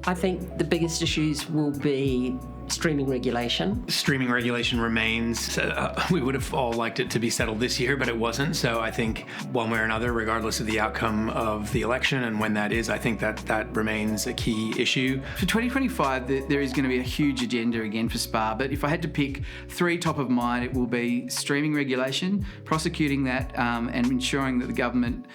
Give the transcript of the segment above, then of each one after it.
I think the biggest issues will be streaming regulation. Streaming regulation remains. We would have all liked it to be settled this year, but it wasn't. So I think one way or another, regardless of the outcome of the election and when that is, I think that remains a key issue. For 2025, there is going to be a huge agenda again for SPA, but if I had to pick three top of mind, it will be streaming regulation, prosecuting that and ensuring that the government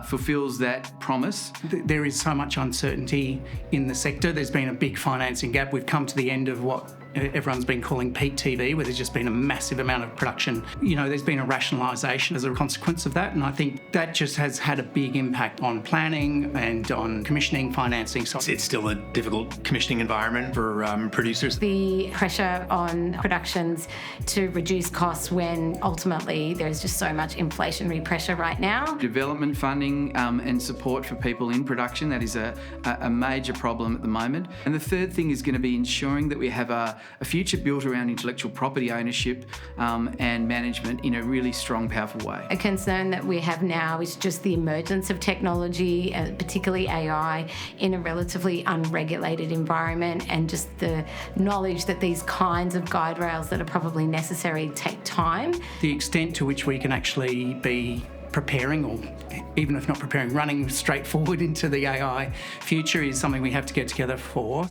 fulfills that promise. There is so much uncertainty in the sector. There's been a big financing gap. We've come to the end of what everyone's been calling peak TV, where there's just been a massive amount of production. There's been a rationalisation as a consequence of that, and I think that just has had a big impact on planning and on commissioning, financing. So it's still a difficult commissioning environment for producers. The pressure on productions to reduce costs when ultimately there's just so much inflationary pressure right now. Development funding and support for people in production, that is a major problem at the moment. And the third thing is going to be ensuring that we have a future built around intellectual property ownership and management in a really strong, powerful way. A concern that we have now is just the emergence of technology, particularly AI, in a relatively unregulated environment, and just the knowledge that these kinds of guide rails that are probably necessary take time. The extent to which we can actually be preparing, or even if not preparing, running straight forward into the AI future is something we have to get together for.